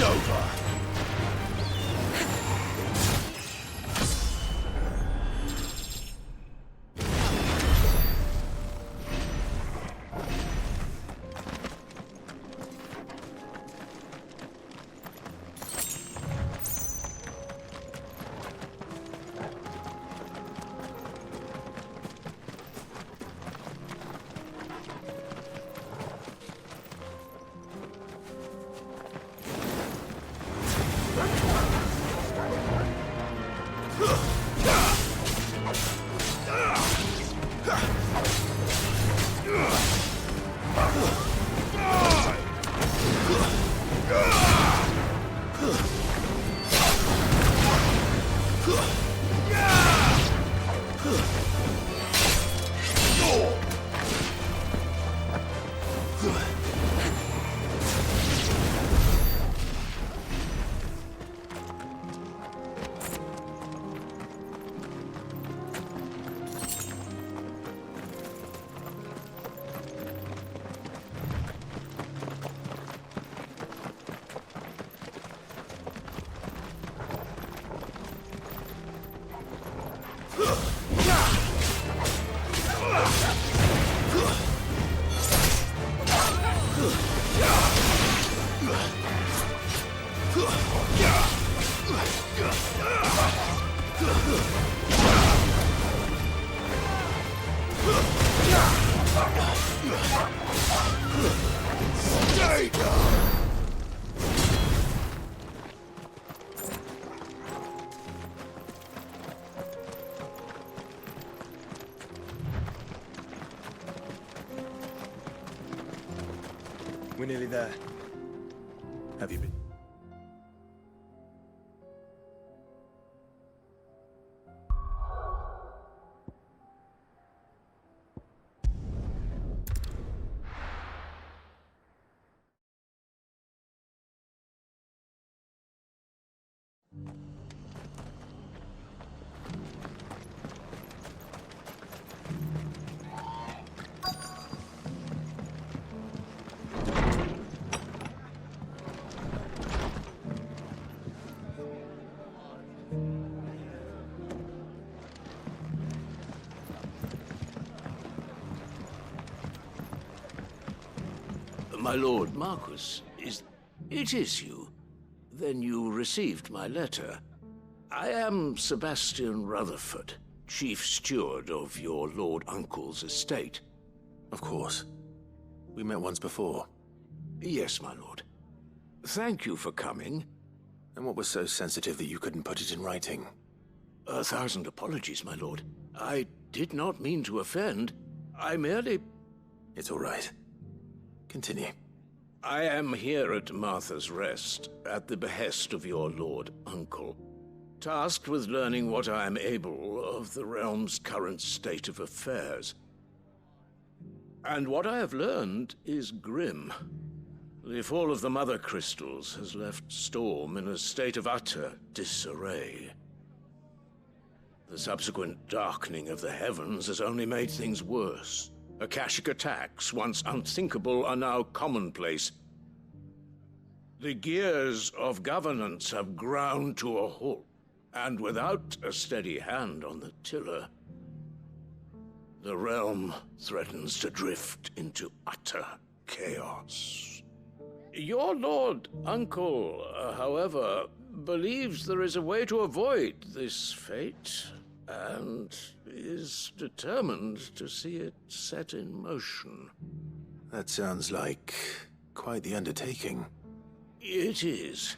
over! Stay down! We're nearly there. Have you been? My lord Marquis, it is you? Then you received my letter. I am Sebastian Rutherford, chief steward of your lord uncle's estate. Of course. We met once before. Yes, my lord. Thank you for coming. And what was so sensitive that you couldn't put it in writing? 1,000 apologies, my lord. I did not mean to offend. I merely... It's all right. Continue. I am here at Martha's Rest, at the behest of your lord uncle, tasked with learning what I am able of the realm's current state of affairs. And what I have learned is grim. The fall of the Mother Crystals has left Storm in a state of utter disarray. The subsequent darkening of the heavens has only made things worse. Akashic attacks, once unthinkable, are now commonplace. The gears of governance have ground to a halt, and without a steady hand on the tiller, the realm threatens to drift into utter chaos. Your lord uncle, however, believes there is a way to avoid this fate, and is determined to see it set in motion. That sounds like quite the undertaking. It is.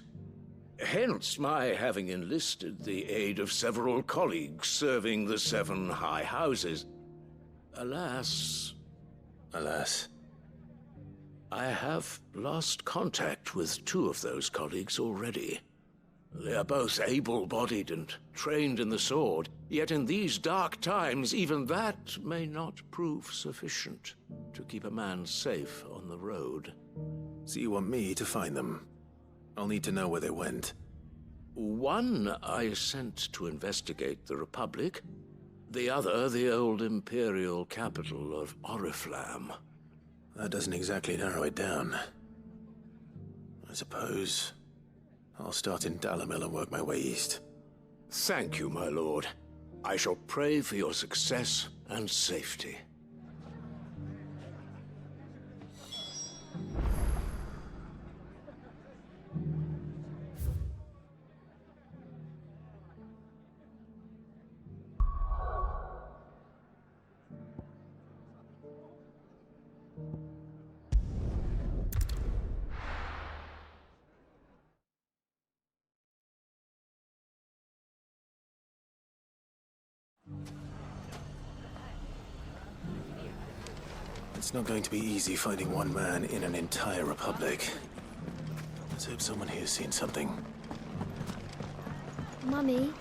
Hence my having enlisted the aid of several colleagues serving the 7 high houses. Alas... Alas. I have lost contact with 2 of those colleagues already. They are both able-bodied and trained in the sword, yet in these dark times, even that may not prove sufficient to keep a man safe on the road. So you want me to find them? I'll need to know where they went. One I sent to investigate the Republic, the other the old Imperial capital of Oriflamme. That doesn't exactly narrow it down. I suppose I'll start in Dalamil and work my way east. Thank you, my lord. I shall pray for your success and safety. It's not going to be easy finding one man in an entire republic. Let's hope someone here's seen something. Mummy?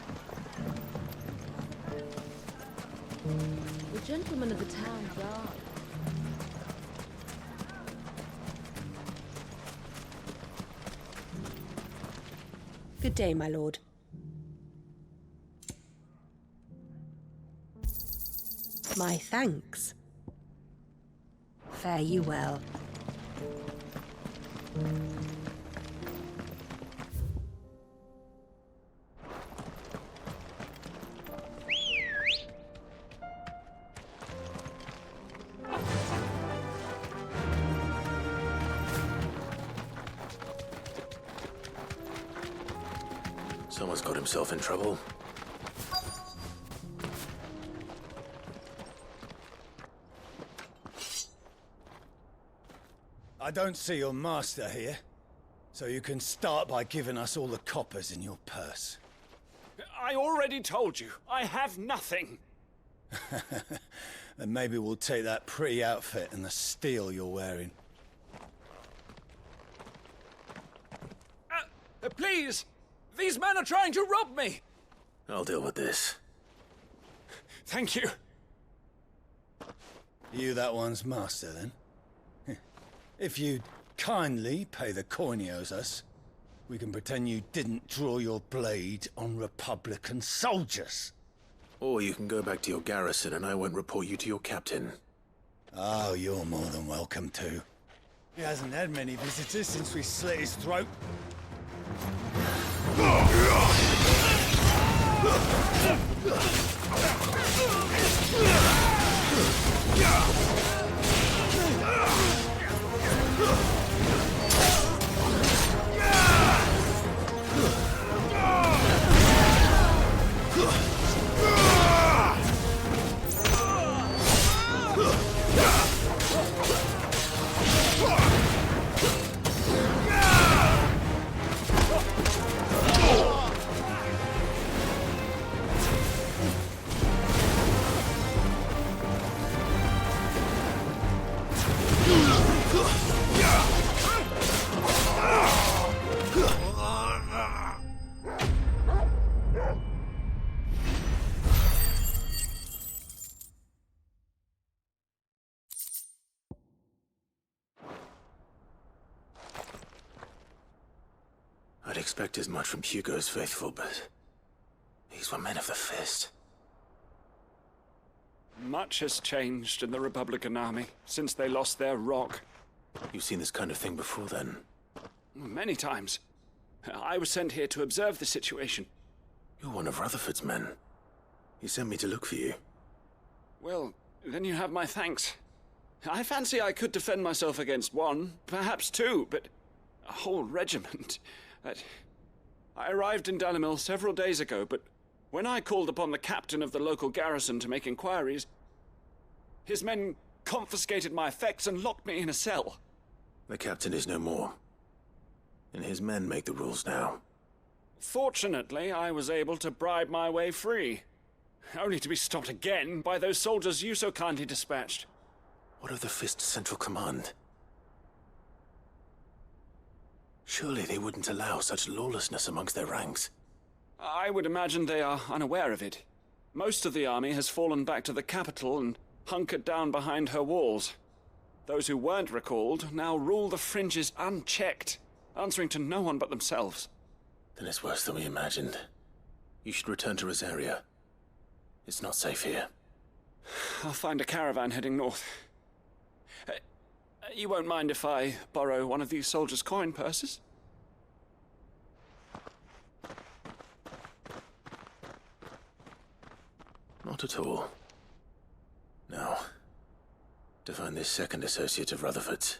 The gentleman of the town guard. Good day, my lord. My thanks. Fare you well. Someone's got himself in trouble. I don't see your master here, so you can start by giving us all the coppers in your purse. I already told you, I have nothing. Then maybe we'll take that pretty outfit and the steel you're wearing. Please! These men are trying to rob me! I'll deal with this. Thank you. You that one's master, then? If you'd kindly pay the coin he owes us, we can pretend you didn't draw your blade on Republican soldiers. Or you can go back to your garrison and I won't report you to your captain. Oh, you're more than welcome to. He hasn't had many visitors since we slit his throat. I'd expect as much from Hugo's faithful, but these were men of the fist. Much has changed in the Republican army since they lost their rock. You've seen this kind of thing before, then? Many times. I was sent here to observe the situation. You're one of Rutherford's men. He sent me to look for you. Well, then you have my thanks. I fancy I could defend myself against one, perhaps two, but a whole regiment. I arrived in Dalamil several days ago, but when I called upon the captain of the local garrison to make inquiries, his men confiscated my effects and locked me in a cell. The captain is no more, and his men make the rules now. Fortunately, I was able to bribe my way free, only to be stopped again by those soldiers you so kindly dispatched. What of the Fist's central command? Surely they wouldn't allow such lawlessness amongst their ranks. I would imagine they are unaware of it. Most of the army has fallen back to the capital and hunkered down behind her walls. Those who weren't recalled now rule the fringes unchecked, answering to no one but themselves. Then it's worse than we imagined. You should return to Rosaria. It's not safe here. I'll find a caravan heading north. You won't mind if I borrow one of these soldiers' coin purses? Not at all. Now, to find this second associate of Rutherford's.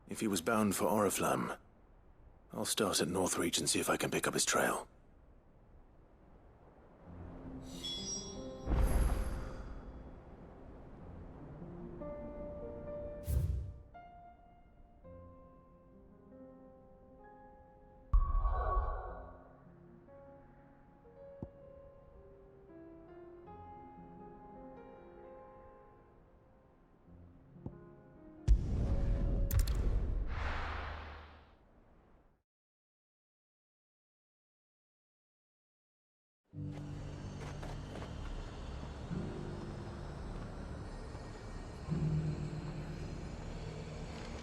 If he was bound for Oriflamme, I'll start at Northreach and see if I can pick up his trail.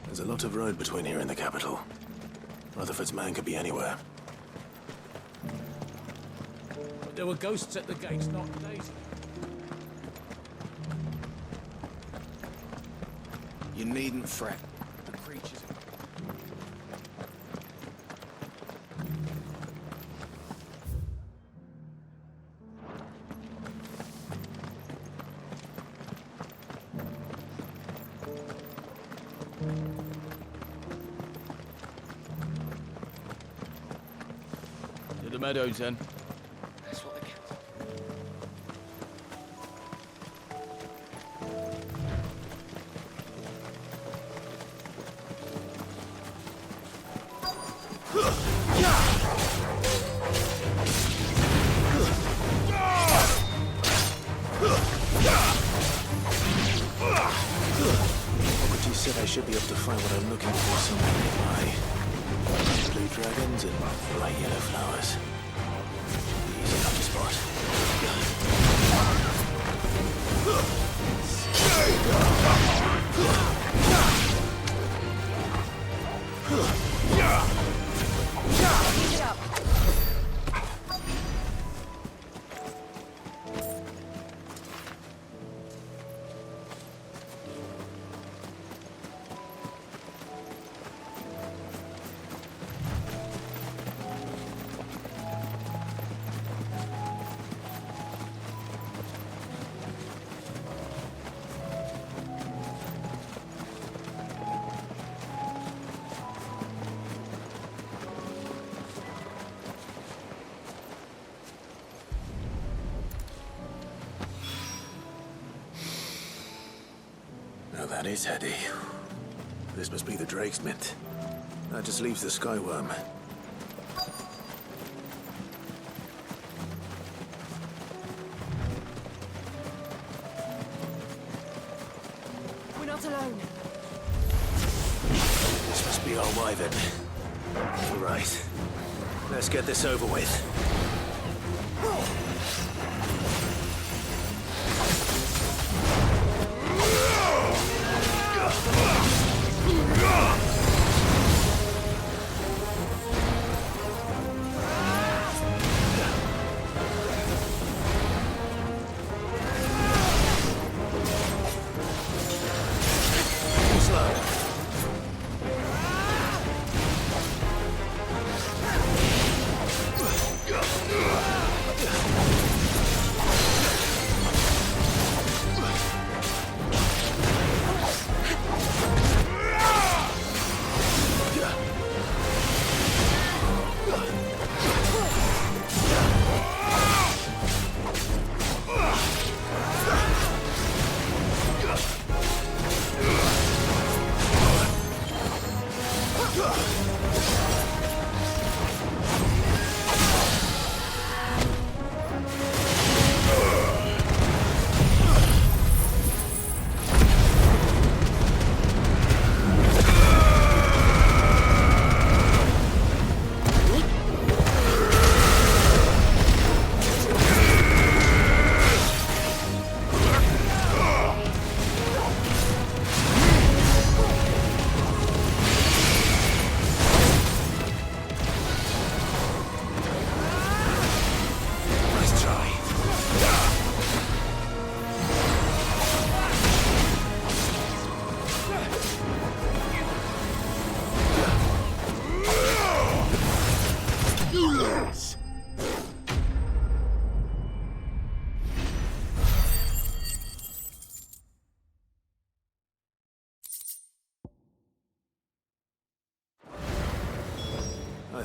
There's a lot of road between here and the capital. Rutherford's man could be anywhere. But there were ghosts at the gates not days ago. You needn't fret. The creatures... To the meadows, then. That's what they kept. Socrates said I should be able to find what I'm looking for somewhere nearby. Blue dragons and bright yellow flowers. Easy enough to spot. Keep it up. Now that is heady. This must be the Drake's Mint. That just leaves the Skyworm. We're not alone. This must be our Wyvern. All right. Let's get this over with.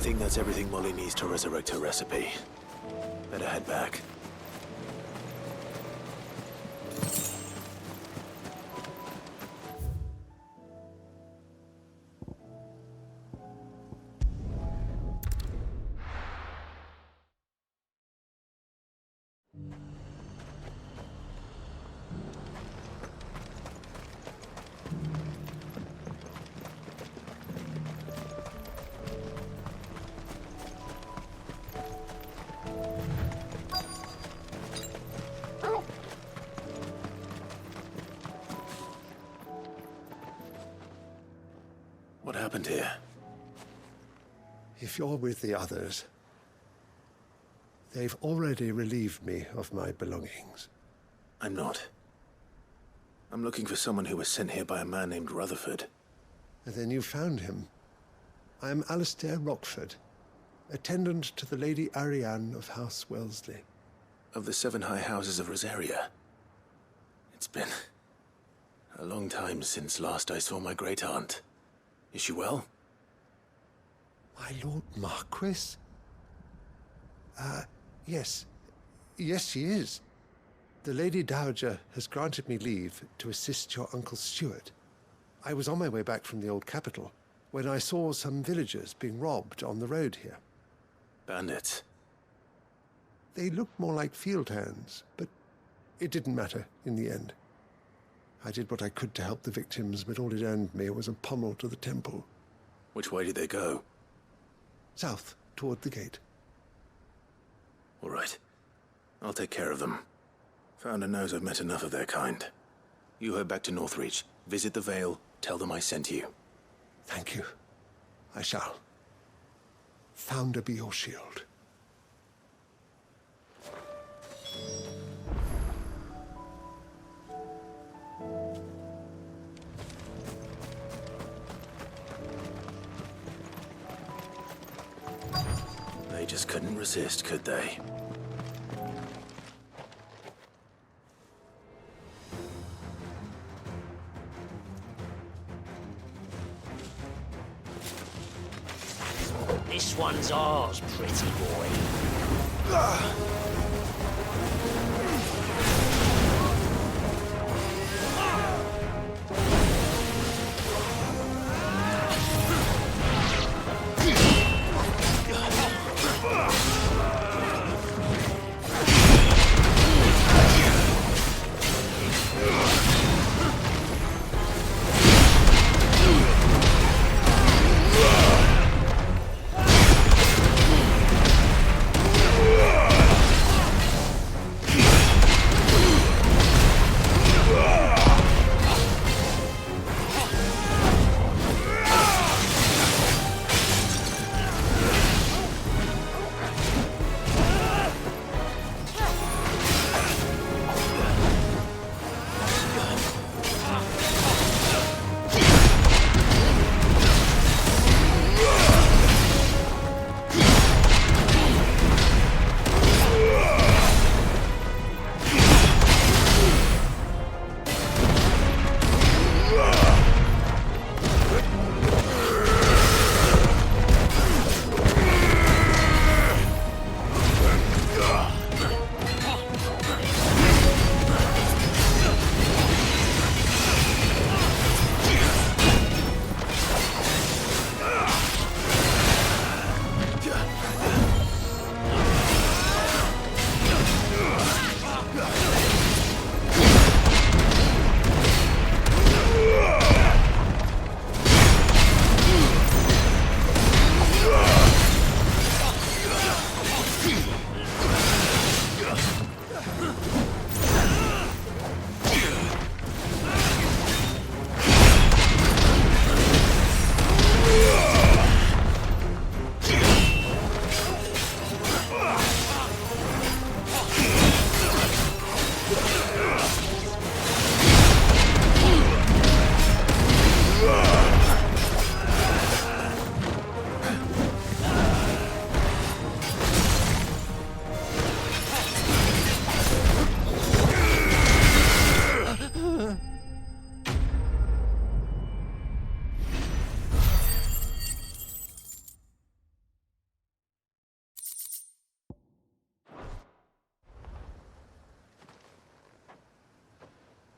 I think that's everything Molly needs to resurrect her recipe. Better head back. What happened here? If you're with the others, they've already relieved me of my belongings. I'm not. I'm looking for someone who was sent here by a man named Rutherford. And then you found him. I am Alistair Rockford, attendant to the Lady Ariane of House Wellesley. Of the 7 high houses of Rosaria. It's been a long time since last I saw my great-aunt. Is she well? My Lord Marquis? Yes. Yes, she is. The Lady Dowager has granted me leave to assist your Uncle Stuart. I was on my way back from the old capital when I saw some villagers being robbed on the road here. Bandits? They looked more like field hands, but it didn't matter in the end. I did what I could to help the victims, but all it earned me was a pommel to the temple. Which way did they go? South, toward the gate. All right. I'll take care of them. Founder knows I've met enough of their kind. You head back to Northreach, visit the Vale, tell them I sent you. Thank you. I shall. Founder be your shield. They just couldn't resist, could they? This one's ours, pretty boy.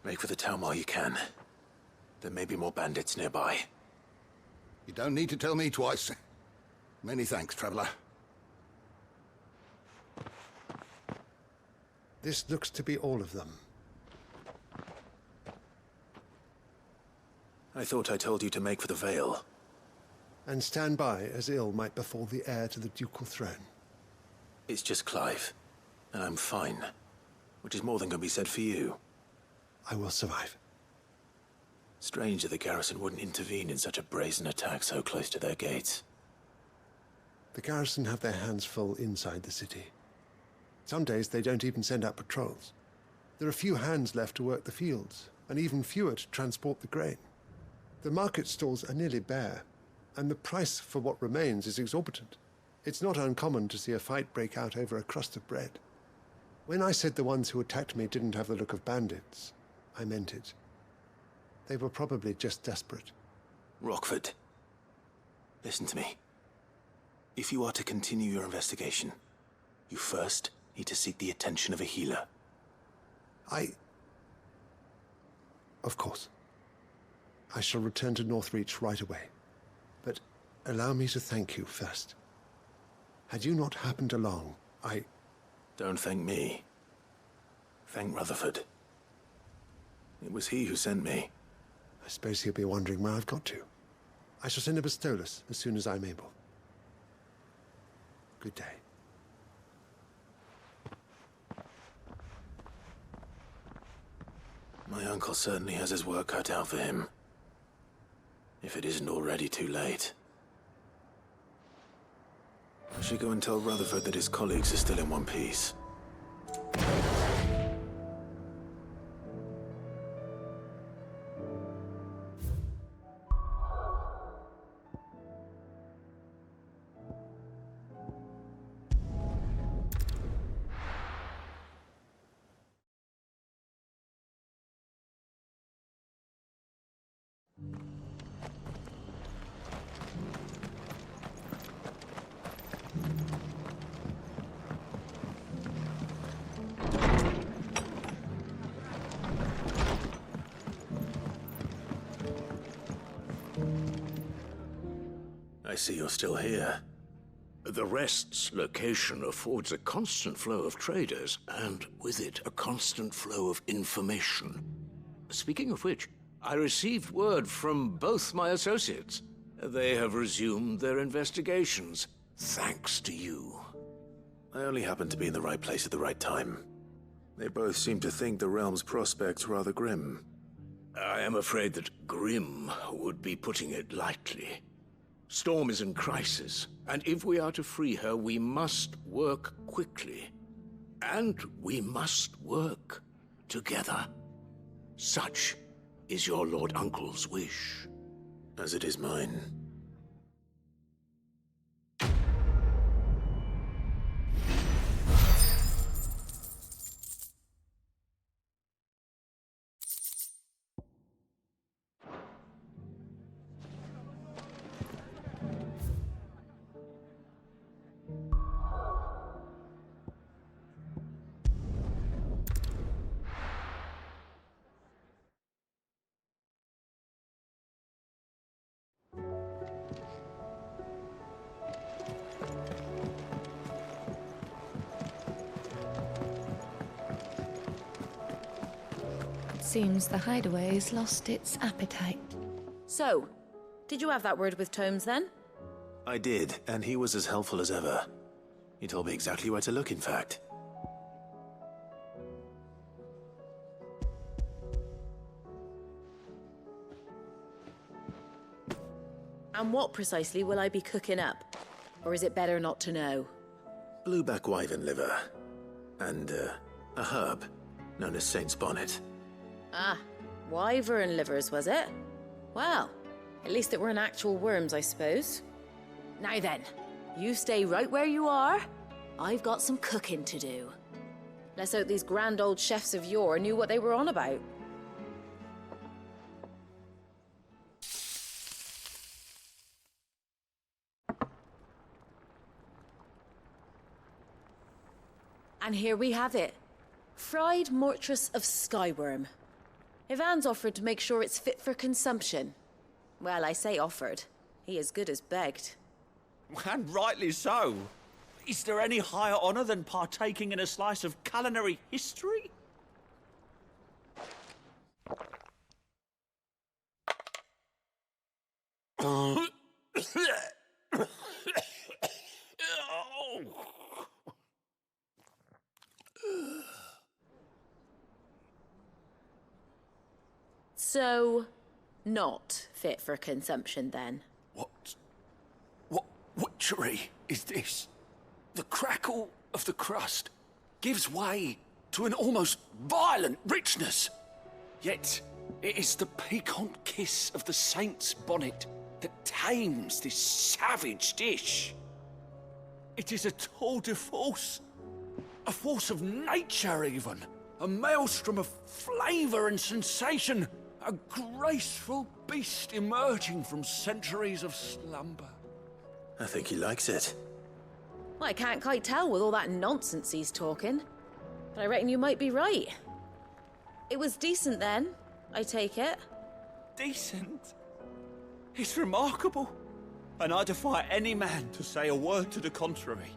Make for the town while you can. There may be more bandits nearby. You don't need to tell me twice. Many thanks, traveler. This looks to be all of them. I thought I told you to make for the Vale. And stand by as ill might befall the heir to the ducal throne. It's just Clive, and I'm fine. Which is more than can be said for you. I will survive. Strange that the garrison wouldn't intervene in such a brazen attack so close to their gates. The garrison have their hands full inside the city. Some days they don't even send out patrols. There are few hands left to work the fields, and even fewer to transport the grain. The market stalls are nearly bare, and the price for what remains is exorbitant. It's not uncommon to see a fight break out over a crust of bread. When I said the ones who attacked me didn't have the look of bandits, I meant it. They were probably just desperate. Rockford, listen to me. If you are to continue your investigation, you first need to seek the attention of a healer. Of course. I shall return to Northreach right away. But allow me to thank you first. Had you not happened along, Don't thank me. Thank Rutherford. It was he who sent me. I suppose he'll be wondering where I've got to. I shall send a Bastolus as soon as I'm able. Good day. My uncle certainly has his work cut out for him. If it isn't already too late. I should go and tell Rutherford that his colleagues are still in one piece. I see you're still here. The Rest's location affords a constant flow of traders, and with it, a constant flow of information. Speaking of which, I received word from both my associates. They have resumed their investigations, thanks to you. I only happened to be in the right place at the right time. They both seem to think the realm's prospects rather grim. I am afraid that grim would be putting it lightly. Storm is in crisis, and if we are to free her, we must work quickly. And we must work together. Such is your Lord Uncle's wish. As it is mine. Seems the hideaway's lost its appetite. So, did you have that word with Tomes then? I did, and he was as helpful as ever. He told me exactly where to look, in fact. And what precisely will I be cooking up? Or is it better not to know? Blueback wyvern liver. And, a herb known as Saint's Bonnet. Ah, wyvern livers, was it? Well, at least it weren't actual worms, I suppose. Now then, you stay right where you are. I've got some cooking to do. Let's hope these grand old chefs of yore knew what they were on about. And here we have it. Fried mortress of skyworm. Ivan's offered to make sure it's fit for consumption. Well, I say offered. He as good as begged. And rightly so. Is there any higher honour than partaking in a slice of culinary history? So, not fit for consumption then? What witchery is this? The crackle of the crust gives way to an almost violent richness. Yet, it is the piquant kiss of the saint's bonnet that tames this savage dish. It is a tour de force. A force of nature, even. A maelstrom of flavour and sensation. A graceful beast emerging from centuries of slumber. I think he likes it. Well, I can't quite tell with all that nonsense he's talking. But I reckon you might be right. It was decent then, I take it. Decent? It's remarkable. And I defy any man to say a word to the contrary.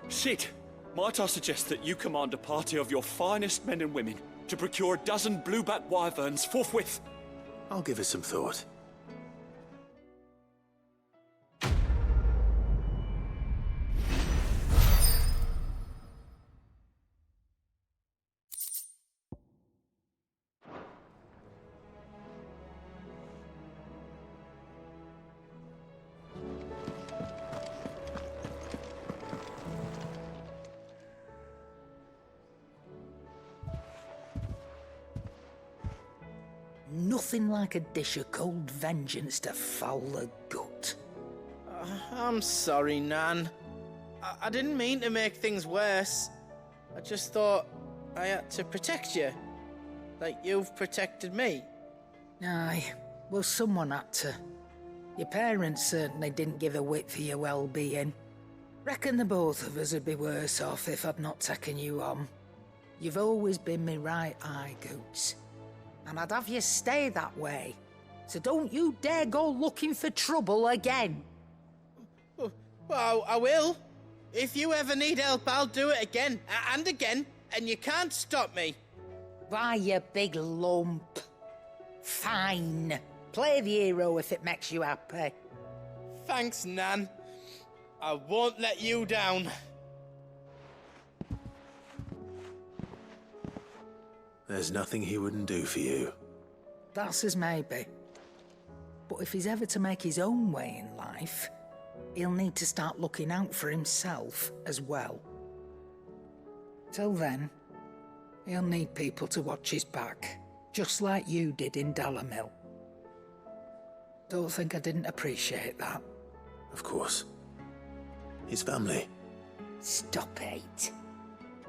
Sid, might I suggest that you command a party of your finest men and women to procure a dozen blueback wyverns forthwith? I'll give it some thought. Nothing like a dish of cold vengeance to foul the gut. I'm sorry, Nan. I didn't mean to make things worse. I just thought I had to protect you. Like you've protected me. Aye, well, someone had to. Your parents certainly didn't give a whit for your well-being. Reckon the both of us would be worse off if I'd not taken you on. You've always been me right eye, Goots. And I'd have you stay that way. So don't you dare go looking for trouble again. Well, I will. If you ever need help, I'll do it again and again, and you can't stop me. Why, you big lump. Fine. Play the hero if it makes you happy. Thanks, Nan. I won't let you down. There's nothing he wouldn't do for you. That's as maybe. But if he's ever to make his own way in life, he'll need to start looking out for himself as well. Till then, he'll need people to watch his back, just like you did in Dalamil. Don't think I didn't appreciate that. Of course. His family. Stop it.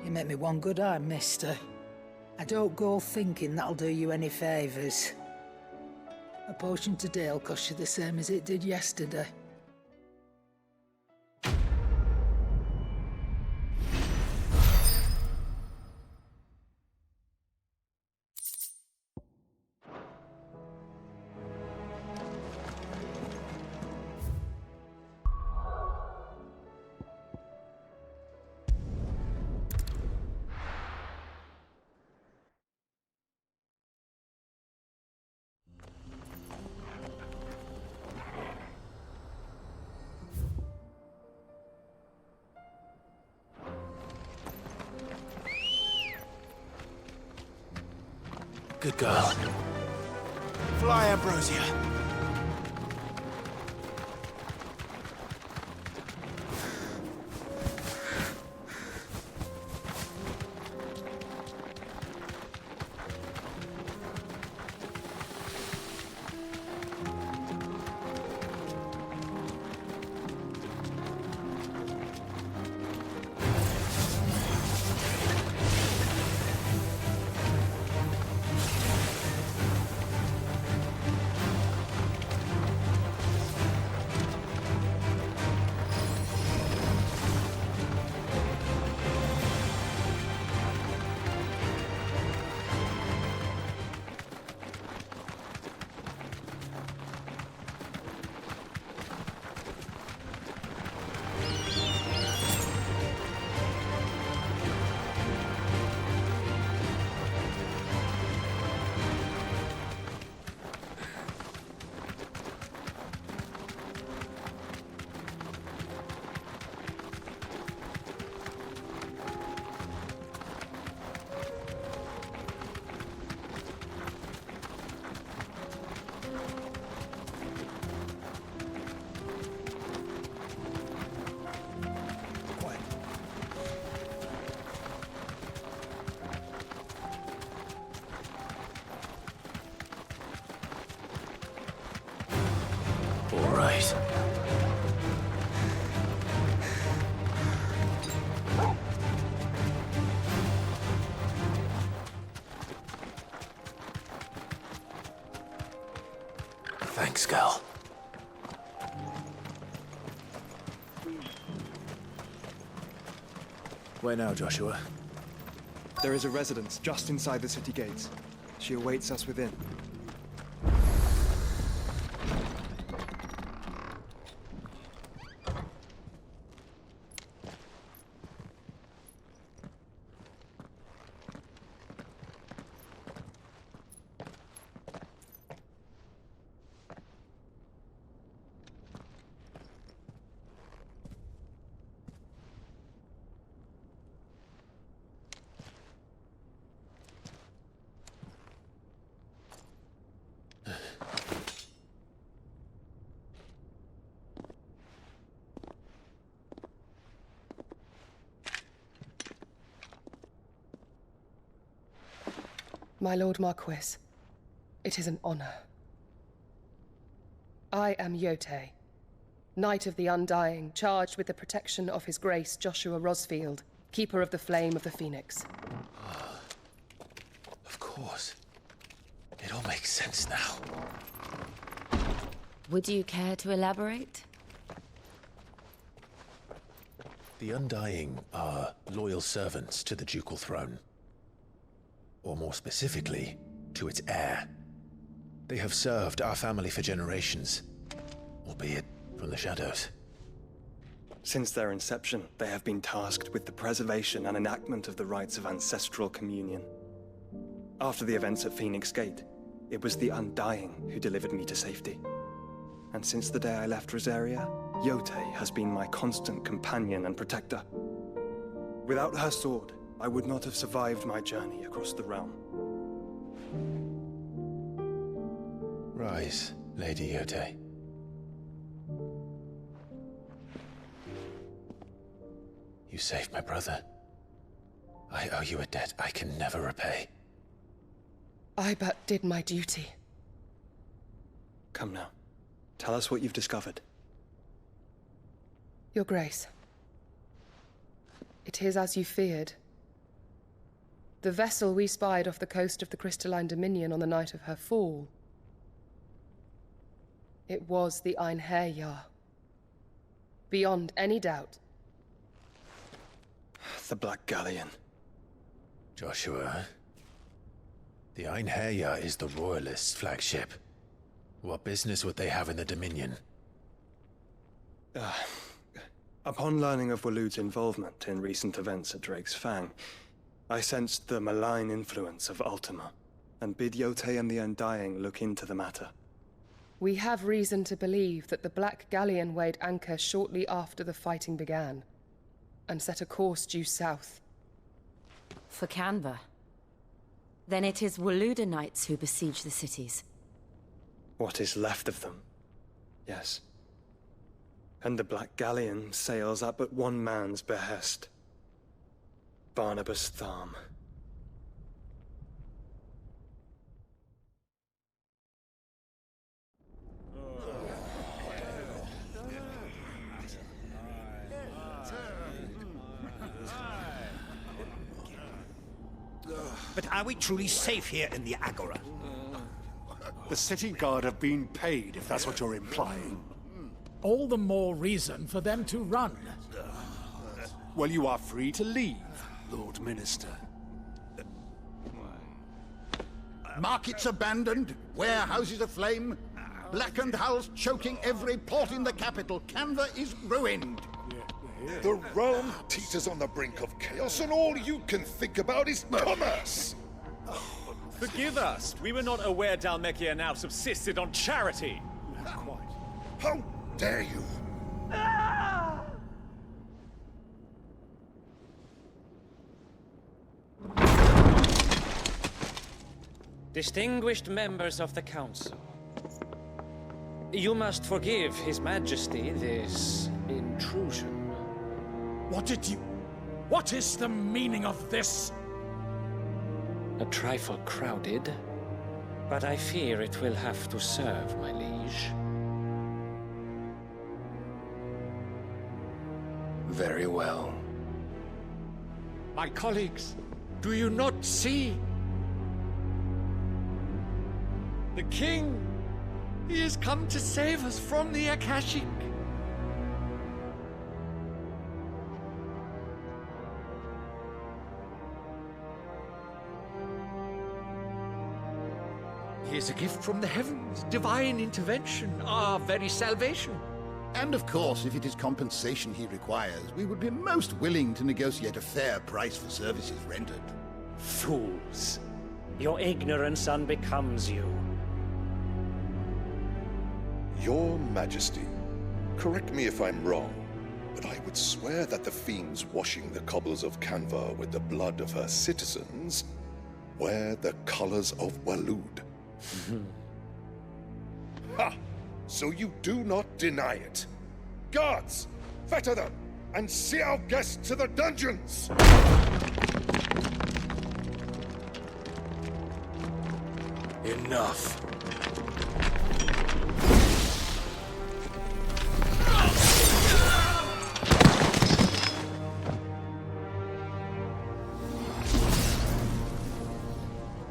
You make me one good eye, mister. I don't go thinking that'll do you any favours. A potion today'll cost you the same as it did yesterday. Good girl. Fly, Ambrosia. Thanks, girl. Where now, Joshua? There is a residence just inside the city gates. She awaits us within. My Lord Marquis, it is an honor. I am Yote, Knight of the Undying, charged with the protection of His Grace Joshua Rosfield, Keeper of the Flame of the Phoenix. Of course. It all makes sense now. Would you care to elaborate? The Undying are loyal servants to the ducal throne. Or more specifically, to its heir. They have served our family for generations, albeit from the shadows. Since their inception, they have been tasked with the preservation and enactment of the rites of ancestral communion. After the events at Phoenix Gate, it was the Undying who delivered me to safety. And since the day I left Rosaria, Yote has been my constant companion and protector. Without her sword, I would not have survived my journey across the realm. Rise, Lady Yote. You saved my brother. I owe you a debt I can never repay. I but did my duty. Come now. Tell us what you've discovered. Your Grace. It is as you feared. The vessel we spied off the coast of the Crystalline Dominion on the night of her fall. It was the Einherjar. Beyond any doubt. The Black Galleon. Joshua, the Einherjar is the Royalists' flagship. What business would they have in the Dominion? Upon learning of Waloed's involvement in recent events at Drake's Fang, I sensed the malign influence of Ultima, and bid Yote and the Undying look into the matter. We have reason to believe that the Black Galleon weighed anchor shortly after the fighting began, and set a course due south. For Canva. Then it is Waloed knights who besiege the cities. What is left of them, yes. And the Black Galleon sails at but one man's behest. Barnabas Tharm. But are we truly safe here in the Agora? The city guard have been paid, if that's what you're implying. All the more reason for them to run. Well, you are free to leave, Lord Minister. Markets abandoned, warehouses aflame, blackened hulls choking every port in the capital. Canva is ruined. The realm teeters on the brink of chaos, and all you can think about is commerce. Forgive us. We were not aware Dhalmekia now subsisted on charity. How dare you? Distinguished members of the Council, you must forgive His Majesty this intrusion. What is the meaning of this? A trifle crowded, but I fear it will have to serve, my liege. Very well. My colleagues, do you not see? The king He has come to save us from the Akashic. He is a gift from the heavens, divine intervention, our very salvation. And of course, if it is compensation he requires, we would be most willing to negotiate a fair price for services rendered. Fools. Your ignorance unbecomes you. Your Majesty, correct me if I'm wrong, but I would swear that the fiends washing the cobbles of Canva with the blood of her citizens wear the colors of Waloed. Ha! So you do not deny it. Guards, fetter them, and see our guests to the dungeons! Enough.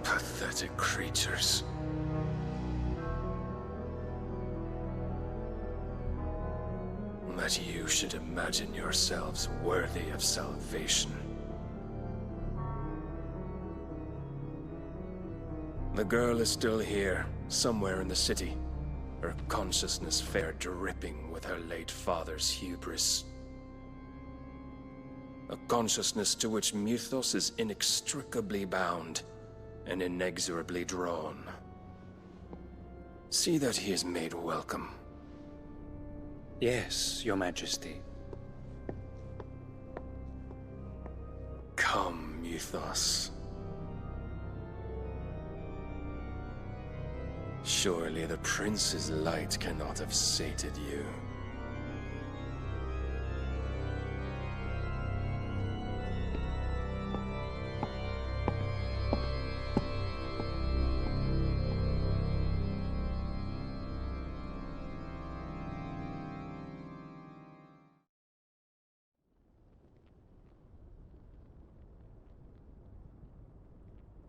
Pathetic creatures. That you should imagine yourselves worthy of salvation. The girl is still here, somewhere in the city, her consciousness fair dripping with her late father's hubris. A consciousness to which Mythos is inextricably bound and inexorably drawn. See that he is made welcome. Yes, Your Majesty. Come, Mythos. Surely the prince's light cannot have sated you.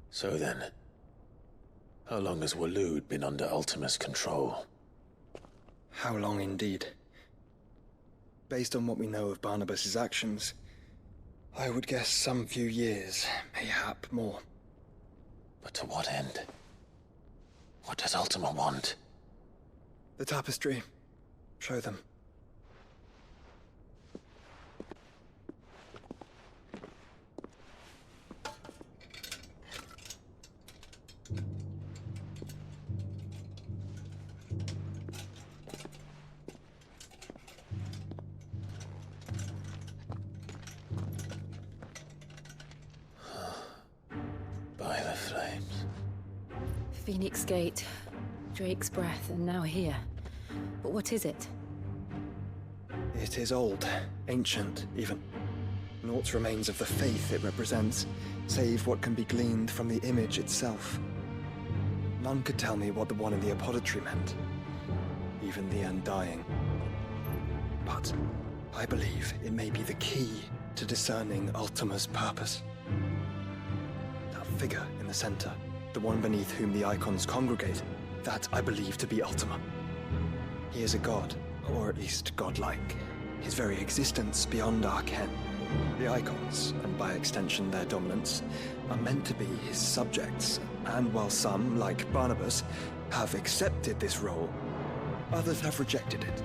So then, how long has Waloed been under Ultima's control? How long indeed? Based on what we know of Barnabas's actions, I would guess some few years, mayhap more. But to what end? What does Ultima want? The tapestry. Show them. By the flames. Phoenix Gate, Drake's Breath, and now here. But what is it? It is old, ancient, even. Naught remains of the faith it represents, save what can be gleaned from the image itself. None could tell me what the one in the apothecary meant, even the Undying. But I believe it may be the key to discerning Ultima's purpose. That figure in the center, the one beneath whom the icons congregate, that I believe to be Ultima. He is a god, or at least godlike. His very existence beyond our ken. The icons, and by extension their dominance, are meant to be his subjects, and while some, like Barnabas, have accepted this role, others have rejected it.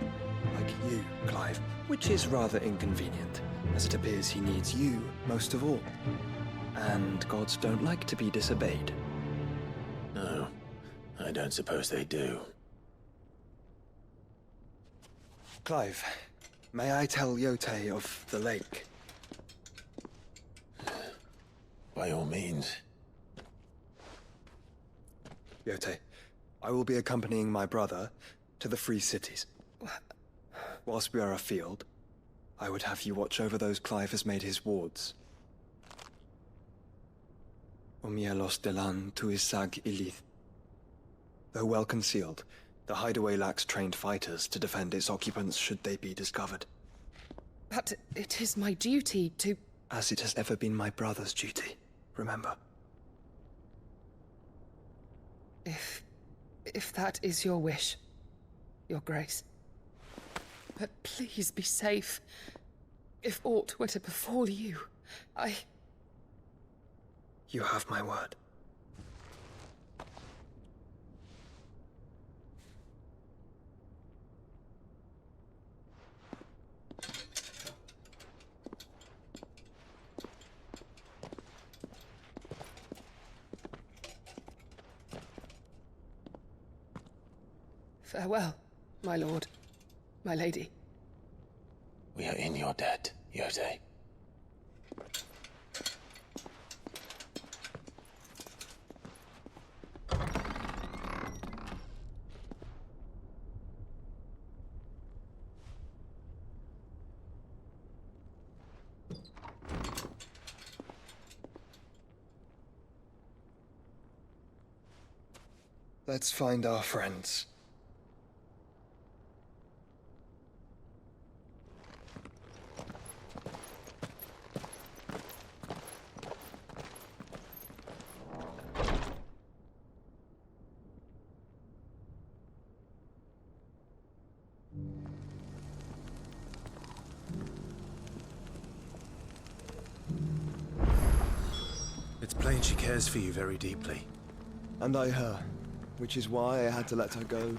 Like you, Clive, which is rather inconvenient, as it appears he needs you most of all. And gods don't like to be disobeyed. No, I don't suppose they do. Clive, may I tell Yote of the lake? By all means. Yote, I will be accompanying my brother to the Free Cities. Whilst we are afield, I would have you watch over those Clive has made his wards. Omielos delan tuisag ilith. Though well concealed, the hideaway lacks trained fighters to defend its occupants should they be discovered. But it is my duty to... As it has ever been my brother's duty, remember. If that is your wish. Your Grace. But please be safe. If aught were to befall you, You have my word. Farewell, my lord, my lady. We are in your debt, Yode. Let's find our friends. It's plain she cares for you very deeply. And I her, which is why I had to let her go.